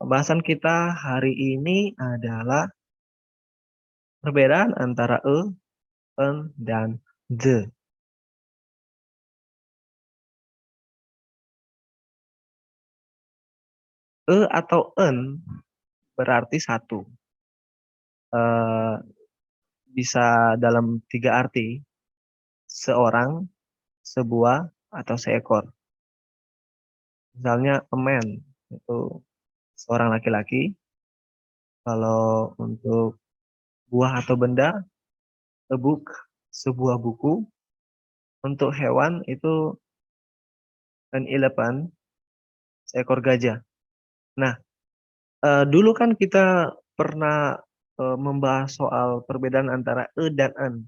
Pembahasan kita hari ini adalah perbedaan antara en, dan the. Atau en berarti satu. Eh, Bisa dalam tiga arti, seorang, sebuah, atau seekor. Misalnya a man, itu seorang laki-laki. Kalau untuk buah atau benda, a book, sebuah buku. Untuk hewan itu an elephant, seekor gajah. Nah, dulu kan kita pernah membahas soal perbedaan antara dan an.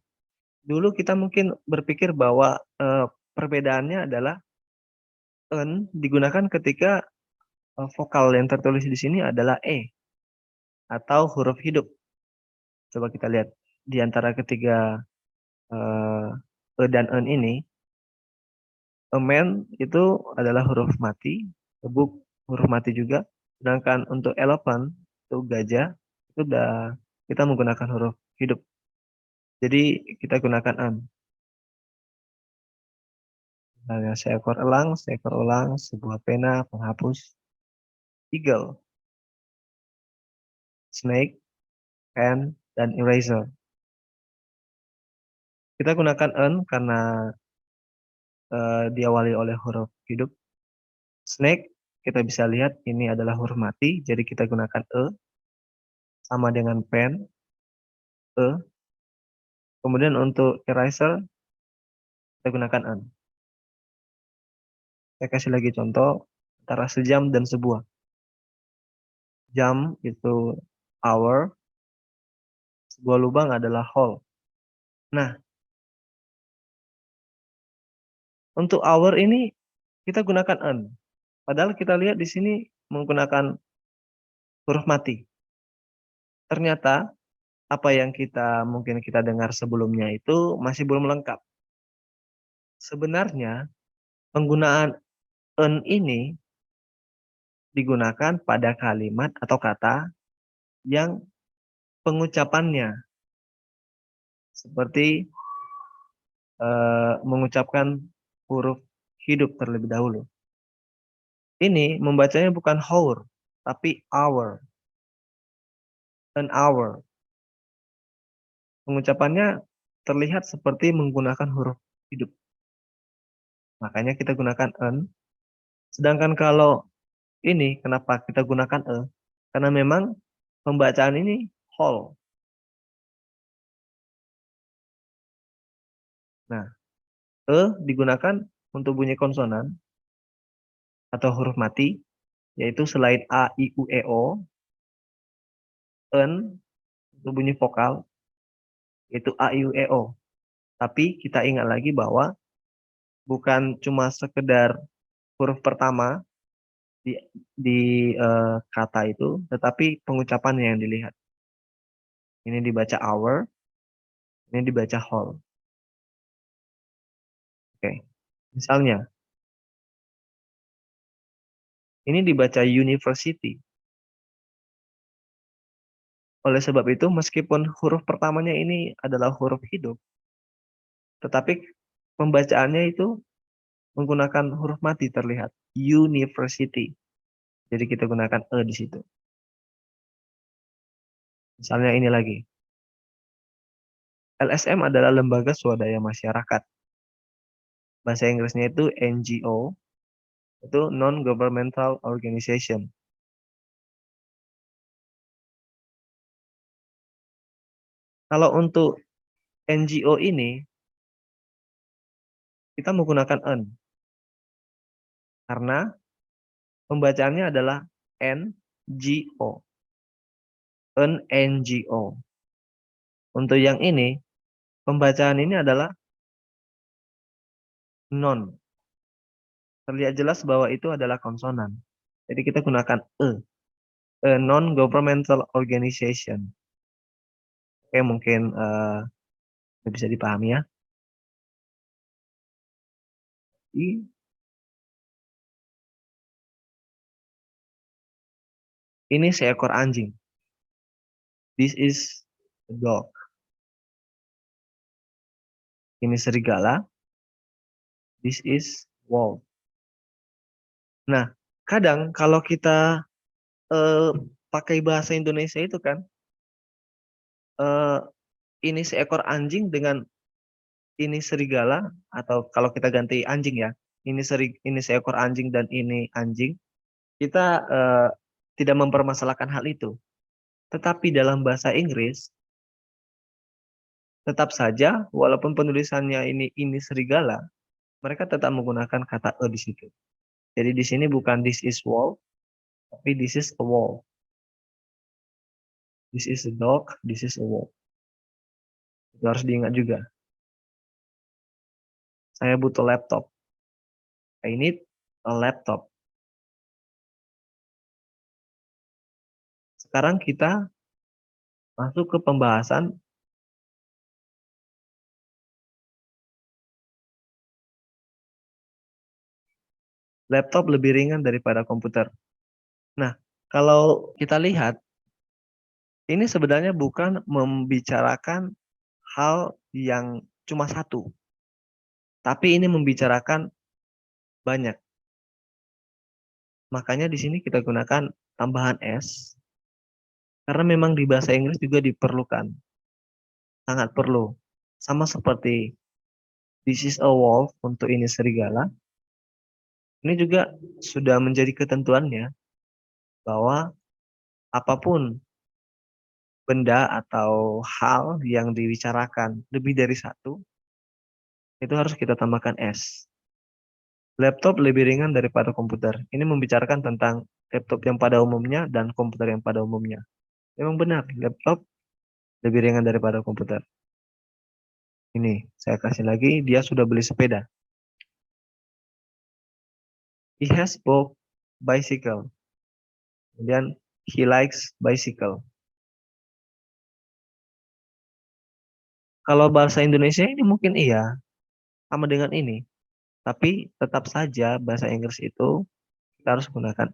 Dulu kita mungkin berpikir bahwa perbedaannya adalah en digunakan ketika vokal yang tertulis di sini adalah atau huruf hidup. Coba kita lihat di antara ketiga eh, dan en ini, a man itu adalah huruf mati, a book huruf mati juga. Sedangkan untuk elephant itu gajah itu udah kita menggunakan huruf hidup. Jadi kita gunakan an. Misalnya seekor elang, sebuah pena, penghapus, eagle, snake, pen, dan eraser. Kita gunakan an karena diawali oleh huruf hidup. Snake, kita bisa lihat ini adalah huruf mati, jadi kita gunakan sama dengan pen, e. Kemudian untuk eraser, kita gunakan an. Saya kasih lagi contoh antara sejam dan sebuah. Jam itu hour, sebuah lubang adalah hole. Nah, untuk hour ini kita gunakan an. Padahal kita lihat di sini menggunakan huruf mati. Ternyata apa yang mungkin kita dengar sebelumnya itu masih belum lengkap. Sebenarnya penggunaan en ini digunakan pada kalimat atau kata yang pengucapannya seperti mengucapkan huruf hidup terlebih dahulu. Ini membacanya bukan hour, tapi hour. An hour. Pengucapannya terlihat seperti menggunakan huruf hidup. Makanya kita gunakan an. Sedangkan kalau ini, kenapa kita gunakan Karena memang pembacaan ini whole. Nah, digunakan untuk bunyi konsonan atau huruf mati, yaitu selain a, i, u, e, o, en untuk bunyi vokal, yaitu a, i, u, e, o. Tapi kita ingat lagi bahwa bukan cuma sekedar huruf pertama di, di kata itu, tetapi pengucapannya yang dilihat. Ini dibaca hour, ini dibaca whole. Oke. Misalnya, ini dibaca university. Oleh sebab itu, meskipun huruf pertamanya ini adalah huruf hidup, tetapi pembacaannya itu menggunakan huruf mati terlihat. University. Jadi kita gunakan di situ. Misalnya ini lagi. LSM adalah lembaga swadaya masyarakat. Bahasa Inggrisnya itu NGO. Itu non-governmental organization. Kalau untuk NGO ini, kita menggunakan N. Karena pembacaannya adalah NGO. NGO. Untuk yang ini, pembacaan ini adalah non. Terlihat jelas bahwa itu adalah konsonan. Jadi kita gunakan a non-governmental organization. Oke, mungkin bisa dipahami ya. Ini seekor anjing. This is a dog. Ini serigala. This is wolf. Nah, kadang kalau kita pakai bahasa Indonesia itu kan, eh, ini seekor anjing dengan ini serigala, atau kalau kita ganti anjing ya, ini seekor anjing dan ini anjing, kita tidak mempermasalahkan hal itu. Tetapi dalam bahasa Inggris, tetap saja walaupun penulisannya ini serigala, mereka tetap menggunakan kata a di situ. Jadi di sini bukan this is wolf, tapi this is a wolf. This is a dog, this is a wolf. Itu harus diingat juga. Saya butuh laptop. I need a laptop. Sekarang kita masuk ke pembahasan laptop lebih ringan daripada komputer. Nah, kalau kita lihat, ini sebenarnya bukan membicarakan hal yang cuma satu, tapi ini membicarakan banyak. Makanya di sini kita gunakan tambahan S, karena memang di bahasa Inggris juga diperlukan, sangat perlu. Sama seperti this is a wolf untuk ini serigala, ini juga sudah menjadi ketentuannya bahwa apapun benda atau hal yang dibicarakan lebih dari satu, itu harus kita tambahkan S. Laptop lebih ringan daripada komputer. Ini membicarakan tentang laptop yang pada umumnya dan komputer yang pada umumnya. Memang benar, laptop lebih ringan daripada komputer. Ini, saya kasih lagi, dia sudah beli sepeda. He has bought bicycle. Kemudian, he likes bicycle. Kalau bahasa Indonesia ini mungkin iya, sama dengan ini. Tapi tetap saja bahasa Inggris itu kita harus gunakan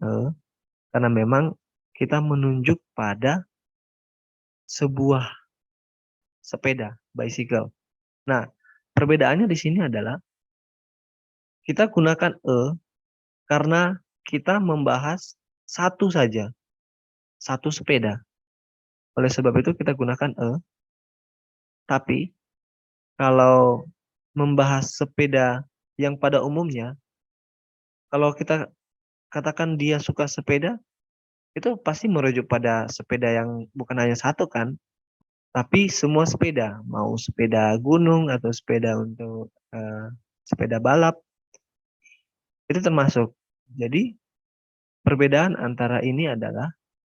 karena memang kita menunjuk pada sebuah sepeda, bicycle. Nah, perbedaannya di sini adalah kita gunakan karena kita membahas satu saja, satu sepeda. Oleh sebab itu kita gunakan tapi kalau membahas sepeda yang pada umumnya, kalau kita katakan dia suka sepeda, itu pasti merujuk pada sepeda yang bukan hanya satu kan, tapi semua sepeda, mau sepeda gunung atau sepeda untuk sepeda balap, itu termasuk. Jadi perbedaan antara ini adalah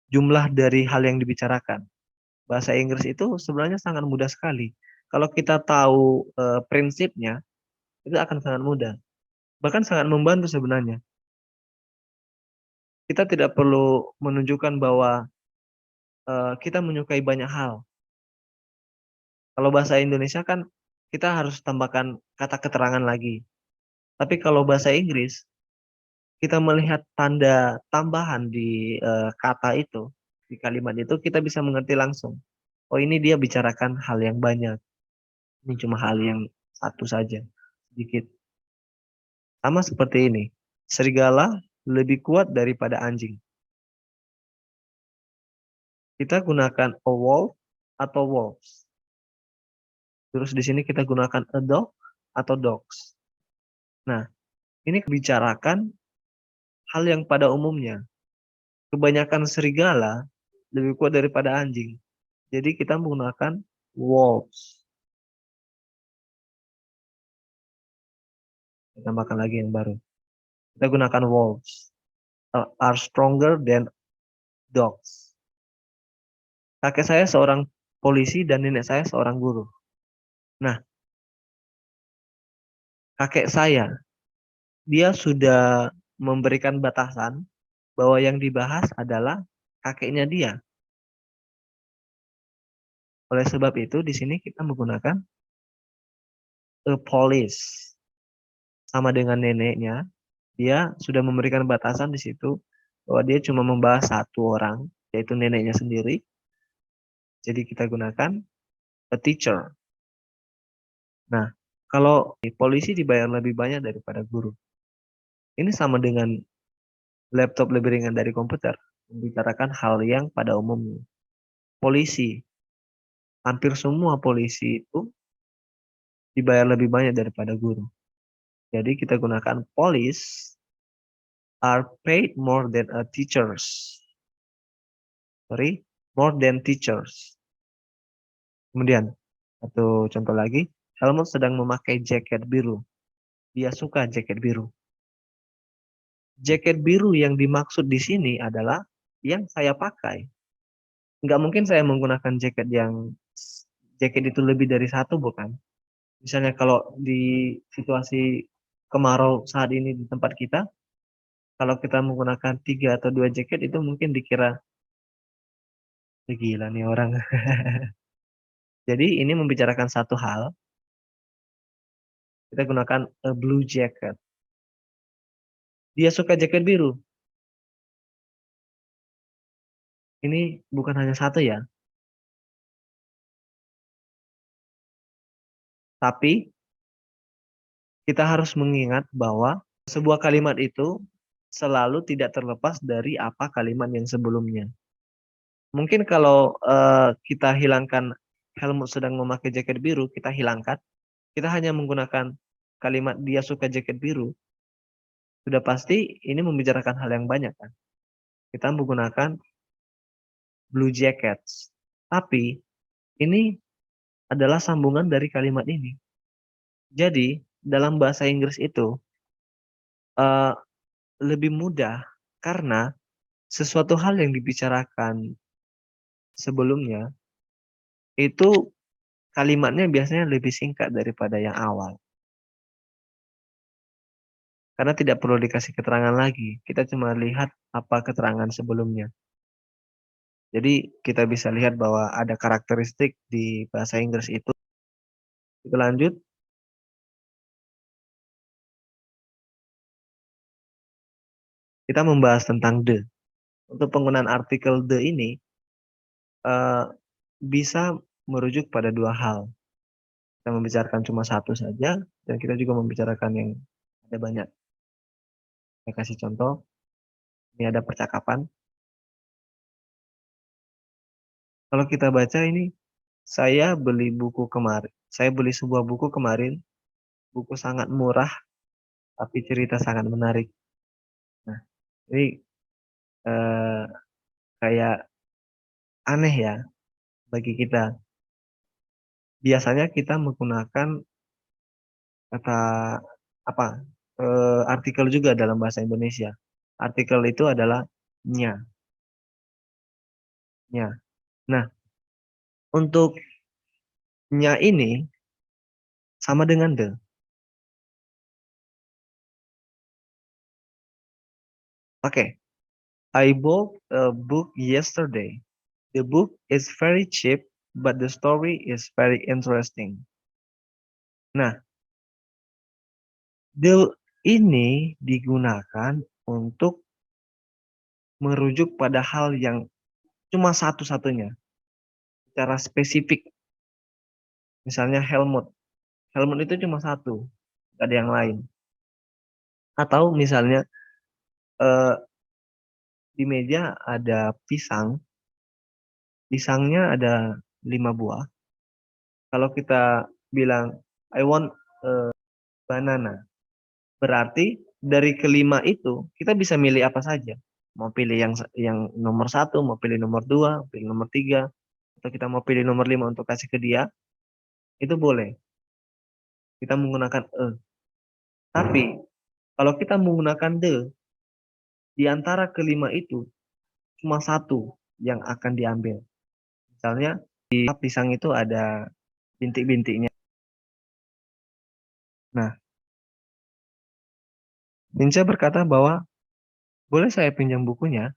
jumlah dari hal yang dibicarakan. Bahasa Inggris itu sebenarnya sangat mudah sekali. Kalau kita tahu prinsipnya, itu akan sangat mudah. Bahkan sangat membantu sebenarnya. Kita tidak perlu menunjukkan bahwa kita menyukai banyak hal. Kalau bahasa Indonesia kan kita harus tambahkan kata keterangan lagi. Tapi kalau bahasa Inggris, kita melihat tanda tambahan di kata itu, di kalimat itu, kita bisa mengerti langsung. Oh, ini dia bicarakan hal yang banyak. Ini cuma hal yang satu saja, sedikit. Sama seperti ini. Serigala lebih kuat daripada anjing. Kita gunakan a wolf atau wolves. Terus di sini kita gunakan a dog atau dogs. Nah, ini bicarakan hal yang pada umumnya. Kebanyakan serigala lebih kuat daripada anjing. Jadi kita menggunakan wolves. Kita tambahkan lagi yang baru. Kita gunakan wolves. Are stronger than dogs. Kakek saya seorang polisi dan nenek saya seorang guru. Nah, kakek saya, dia sudah memberikan batasan bahwa yang dibahas adalah kakeknya dia. Oleh sebab itu, di sini kita menggunakan a police. Sama dengan neneknya, dia sudah memberikan batasan di situ. bahwa dia cuma membahas satu orang, yaitu neneknya sendiri. Jadi kita gunakan a teacher. Nah, kalau polisi dibayar lebih banyak daripada guru. Ini sama dengan laptop lebih ringan dari komputer. Membicarakan hal yang pada umumnya. Polisi, hampir semua polisi itu dibayar lebih banyak daripada guru. Jadi kita gunakan police are paid more than a teachers. Sorry, more than teachers. Kemudian, satu contoh lagi, Helmut sedang memakai jaket biru. Dia suka jaket biru. Jaket biru yang dimaksud di sini adalah yang saya pakai. Nggak mungkin saya menggunakan jaket itu lebih dari satu, bukan? Misalnya kalau di situasi kemarau saat ini di tempat kita, kalau kita menggunakan 3 atau 2 jaket itu mungkin dikira, gila nih orang. Jadi ini membicarakan satu hal, kita gunakan a blue jacket. Dia suka jaket biru. Ini bukan hanya satu ya, tapi kita harus mengingat bahwa sebuah kalimat itu selalu tidak terlepas dari apa kalimat yang sebelumnya. Mungkin kalau kita hilangkan Helmut sedang memakai jaket biru, kita hilangkan, kita hanya menggunakan kalimat dia suka jaket biru, sudah pasti ini membicarakan hal yang banyak kan. Kita menggunakan blue jackets. Tapi ini adalah sambungan dari kalimat ini. Jadi dalam bahasa Inggris itu eh, lebih mudah karena sesuatu hal yang dibicarakan sebelumnya itu kalimatnya biasanya lebih singkat daripada yang awal. Karena tidak perlu dikasih keterangan lagi. Kita cuma lihat apa keterangan sebelumnya. Jadi kita bisa lihat bahwa ada karakteristik di bahasa Inggris itu. Kita lanjut, kita membahas tentang the. Untuk penggunaan artikel the ini eh, bisa merujuk pada dua hal. Kita membicarakan cuma satu saja, dan kita juga membicarakan yang ada banyak. Saya kasih contoh, ini ada percakapan. Kalau kita baca ini, saya beli sebuah buku kemarin, buku sangat murah, tapi cerita sangat menarik. Nah, ini eh, kayak aneh ya bagi kita. Biasanya kita menggunakan kata apa? Artikel juga dalam bahasa Indonesia. Artikel itu adalah nya, nya. Nah, untuk nya ini sama dengan the. Oke, I bought a book yesterday. The book is very cheap, but the story is very interesting. Nah, the ini digunakan untuk merujuk pada hal yang cuma satu-satunya, secara spesifik. Misalnya Helmut. Helmut itu cuma satu, nggak ada yang lain. Atau misalnya eh, di meja ada pisang, pisangnya ada 5 buah. Kalau kita bilang I want banana, berarti dari kelima itu kita bisa milih apa saja. Mau pilih yang nomor satu, mau pilih nomor dua, pilih nomor tiga, atau kita mau pilih nomor 5 untuk kasih ke dia, itu boleh. Kita menggunakan e. Tapi kalau kita menggunakan the, di antara kelima itu cuma satu yang akan diambil. Misalnya di pisang itu ada bintik-bintiknya. Nah, Ninja berkata bahwa boleh saya pinjam bukunya?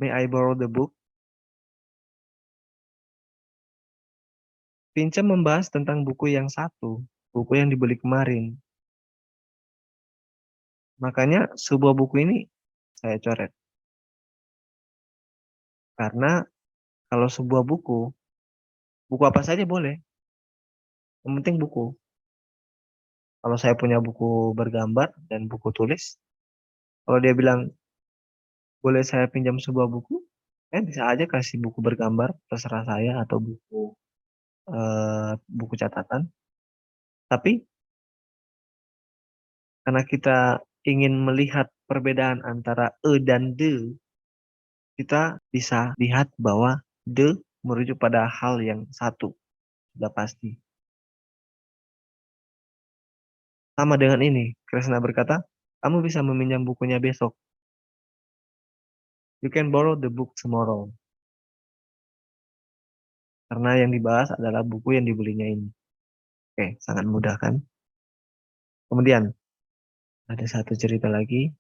May I borrow the book? Pinca membahas tentang buku yang satu, buku yang dibeli kemarin. Makanya sebuah buku ini saya coret. Karena kalau sebuah buku apa saja boleh. Yang penting buku. Kalau saya punya buku bergambar dan buku tulis, kalau dia bilang, boleh saya pinjam sebuah buku? Bisa aja kasih buku bergambar, terserah saya, atau buku catatan. Tapi karena kita ingin melihat perbedaan antara dan de, kita bisa lihat bahwa de merujuk pada hal yang satu, sudah pasti. Sama dengan ini, Krishna berkata, kamu bisa meminjam bukunya besok. You can borrow the book tomorrow. Karena yang dibahas adalah buku yang dibelinya ini. Oke, sangat mudah kan? Kemudian, ada satu cerita lagi.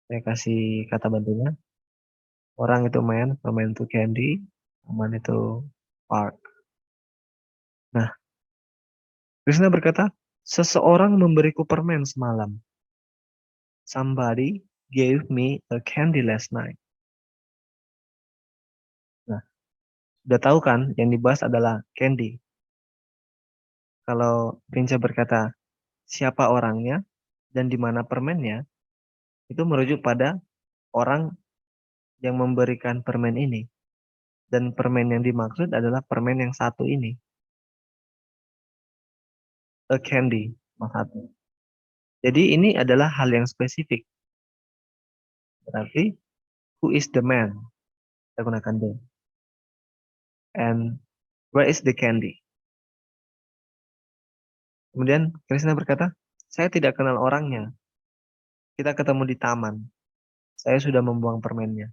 Saya kasih kata bantunya. Orang itu main, permain itu candy, teman itu park. Nah, Krishna berkata, seseorang memberiku permen semalam. Somebody gave me a candy last night. Nah, sudah tahu kan yang dibahas adalah candy. Kalau Pinca berkata siapa orangnya dan di mana permennya, itu merujuk pada orang yang memberikan permen ini. Dan permen yang dimaksud adalah permen yang satu ini. A candy, mas satu. Jadi ini adalah hal yang spesifik. Berarti, who is the man? Kita gunakan the. And where is the candy? Kemudian Krishna berkata, saya tidak kenal orangnya. Kita ketemu di taman. Saya sudah membuang permennya.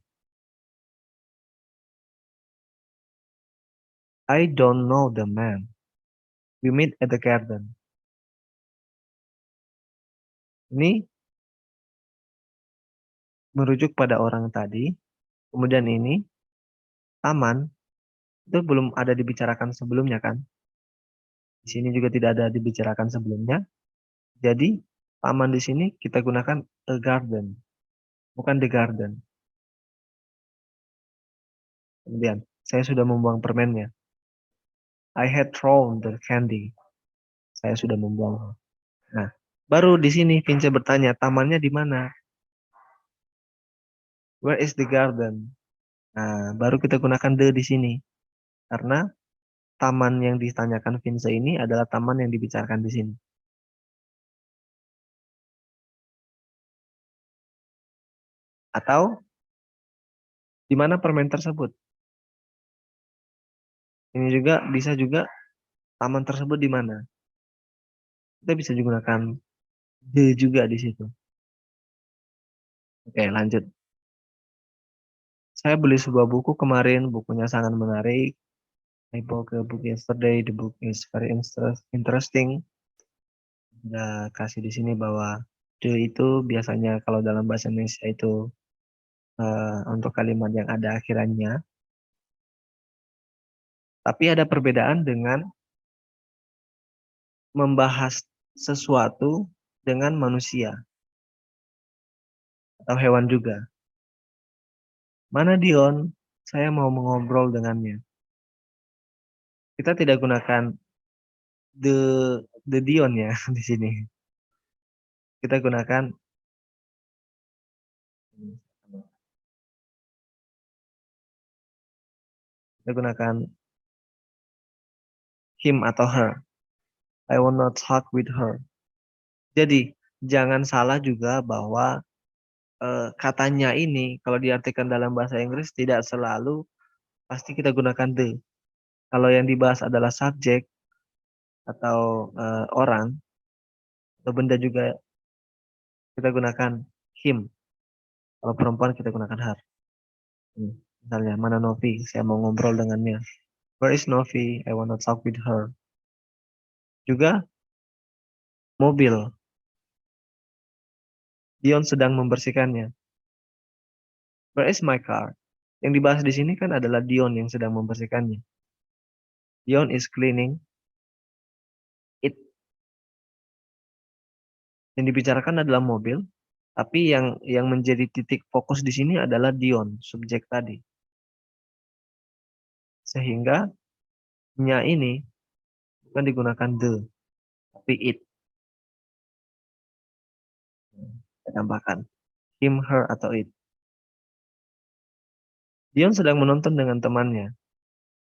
I don't know the man. We meet at the garden. Ini merujuk pada orang tadi. Kemudian ini, taman, itu belum ada dibicarakan sebelumnya kan? Di sini juga tidak ada dibicarakan sebelumnya. Jadi, taman di sini kita gunakan a garden, bukan the garden. Kemudian, saya sudah membuang permennya. I had thrown the candy. Saya sudah membuang. Nah, baru di sini Vince bertanya, tamannya di mana? Where is the garden? Nah, baru kita gunakan the di sini. Karena taman yang ditanyakan Vince ini adalah taman yang dibicarakan di sini. Atau, di mana permen tersebut? Ini juga bisa juga taman tersebut di mana? Kita bisa gunakan the juga di situ. Oke, lanjut. Saya beli sebuah buku kemarin, bukunya sangat menarik. I bought a book yesterday, the book is very interesting. Udah kasih di sini bahwa the itu biasanya kalau dalam bahasa Indonesia itu untuk kalimat yang ada akhirannya. Tapi ada perbedaan dengan membahas sesuatu dengan manusia atau hewan juga. Mana Dion? Saya mau mengobrol dengannya. Kita tidak gunakan the Dion ya di sini. Kita gunakan him atau her. I want to talk with her. Jadi jangan salah juga bahwa katanya ini kalau diartikan dalam bahasa Inggris tidak selalu pasti kita gunakan the. Kalau yang dibahas adalah subjek atau orang atau benda juga kita gunakan him. Kalau perempuan kita gunakan her. Misalnya, mana Novi? Saya mau ngobrol dengannya. Where is Novi? I want to talk with her. Juga mobil. Dion sedang membersihkannya. Where is my car? Yang dibahas di sini kan adalah Dion yang sedang membersihkannya. Dion is cleaning it. Yang dibicarakan adalah mobil, tapi yang menjadi titik fokus di sini adalah Dion, subjek tadi. Sehingga nya ini bukan digunakan the, tapi it. Saya tambahkan him, her, atau it. Dion sedang menonton dengan temannya.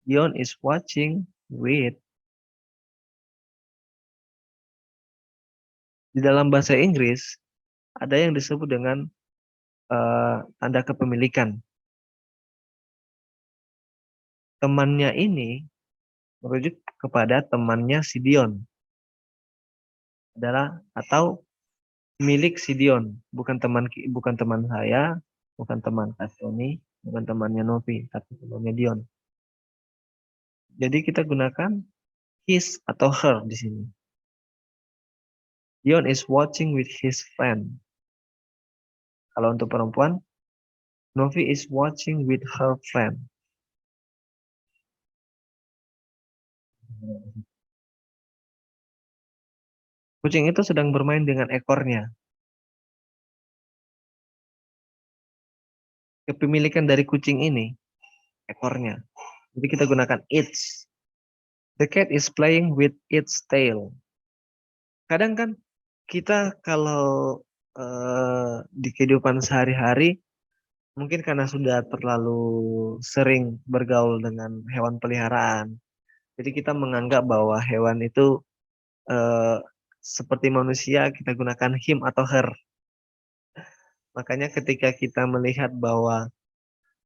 Dion is watching with. Di dalam bahasa Inggris ada yang disebut dengan tanda kepemilikan. Temannya ini merujuk kepada temannya si Dion adalah atau milik si Dion, bukan teman saya, bukan teman Kak Tony, bukan temannya Novi, tapi temannya Dion. Jadi kita gunakan his atau her di sini. Dion is watching with his friend. Kalau untuk perempuan, Novi is watching with her friend. Kucing itu sedang bermain dengan ekornya. Kepemilikan dari kucing ini, ekornya. Jadi kita gunakan its. The cat is playing with its tail. Kadang kan kita kalau di kehidupan sehari-hari, mungkin karena sudah terlalu sering bergaul dengan hewan peliharaan, jadi kita menganggap bahwa hewan itu seperti manusia, kita gunakan him atau her. Makanya ketika kita melihat bahwa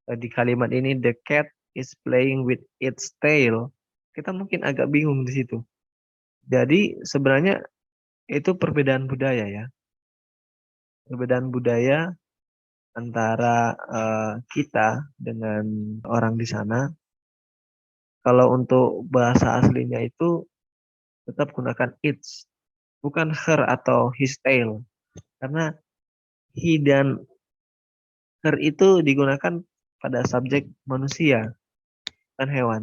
di kalimat ini the cat is playing with its tail, kita mungkin agak bingung di situ. Jadi sebenarnya itu perbedaan budaya ya. Perbedaan budaya antara kita dengan orang di sana. Kalau untuk bahasa aslinya itu tetap gunakan its, bukan her atau his tail. Karena he dan her itu digunakan pada subjek manusia, bukan hewan.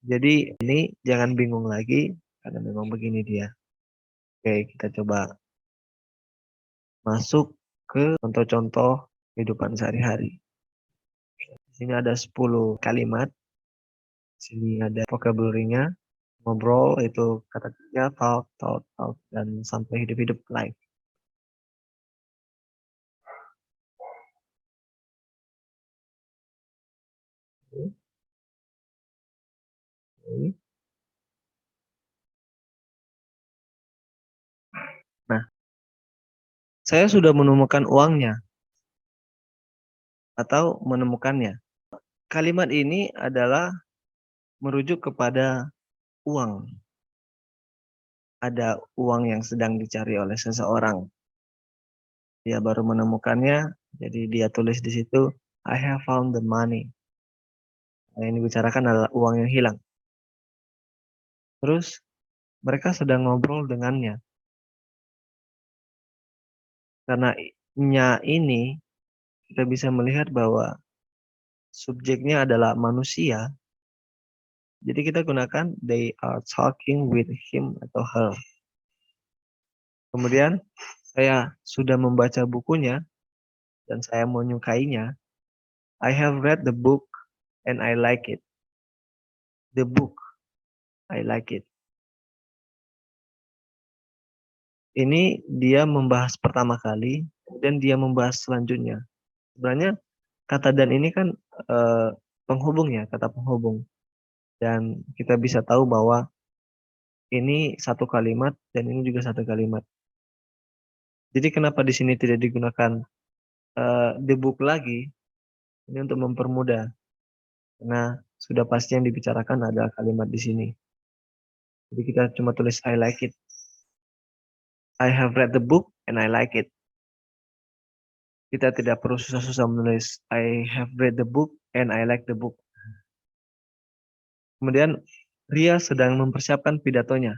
Jadi ini jangan bingung lagi, karena memang begini dia. Oke, kita coba masuk ke contoh-contoh kehidupan sehari-hari. Di sini ada 10 kalimat. Di sini ada vocabulary-nya. Ngobrol itu kata kerja, talk, dan sampai hidup-hidup life. Nah, saya sudah menemukan uangnya atau menemukannya. Kalimat ini adalah merujuk kepada uang. Ada uang yang sedang dicari oleh seseorang. Dia baru menemukannya, jadi dia tulis di situ, I have found the money. Nah, yang dibicarakan adalah uang yang hilang. Terus mereka sedang ngobrol dengannya. Karena nya ini kita bisa melihat bahwa subjeknya adalah manusia. Jadi kita gunakan they are talking with him atau her. Kemudian saya sudah membaca bukunya dan saya menyukainya. I have read the book and I like it. The book, I like it. Ini dia membahas pertama kali, dan dia membahas selanjutnya. Sebenarnya kata dan ini kan penghubung ya, kata penghubung. Dan kita bisa tahu bahwa ini satu kalimat dan ini juga satu kalimat. Jadi kenapa di sini tidak digunakan the book lagi? Ini untuk mempermudah. Karena sudah pasti yang dibicarakan adalah kalimat di sini. Jadi kita cuma tulis I like it. I have read the book and I like it. Kita tidak perlu susah-susah menulis I have read the book and I like the book. Kemudian Ria sedang mempersiapkan pidatonya.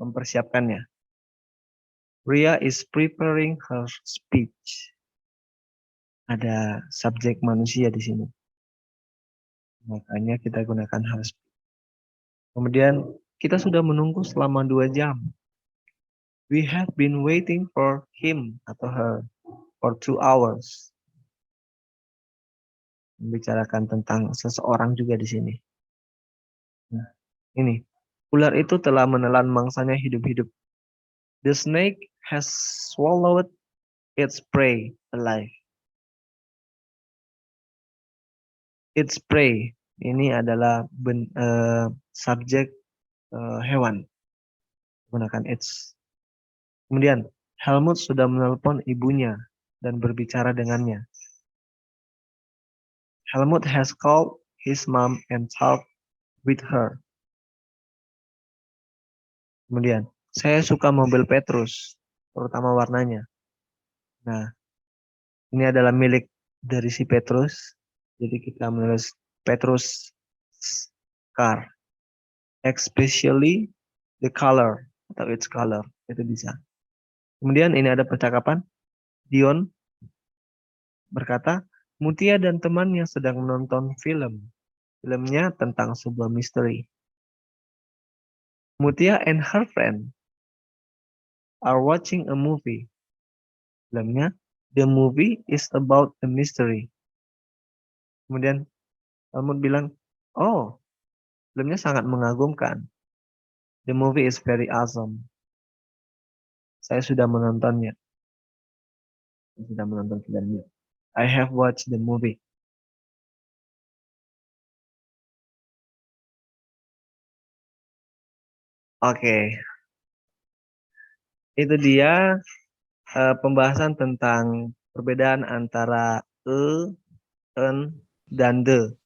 Mempersiapkannya. Ria is preparing her speech. Ada subjek manusia di sini. Makanya kita gunakan her speech. Kemudian kita sudah menunggu selama 2 jam. We have been waiting for him atau her for 2 hours. Membicarakan tentang seseorang juga di sini. Nah, ini. Ular itu telah menelan mangsanya hidup-hidup. The snake has swallowed its prey alive. Its prey ini adalah subjek hewan. Menggunakan its. Kemudian, Helmut sudah menelpon ibunya dan berbicara dengannya. Helmut has called his mom and talked with her. Kemudian, saya suka mobil Petrus, terutama warnanya. Nah, ini adalah milik dari si Petrus. Jadi kita menulis Petrus car, especially the color atau its color, itu bisa. Kemudian ini ada percakapan. Dion berkata, Mutia dan temannya sedang menonton film. Filmnya tentang sebuah misteri. Mutia and her friend are watching a movie. Filmnya, the movie is about a mystery. Kemudian Helmut bilang, oh, filmnya sangat mengagumkan. The movie is very awesome. Saya sudah menontonnya. Saya sudah menonton filmnya. I have watched the movie. Oke, itu dia pembahasan tentang perbedaan antara en, dan de.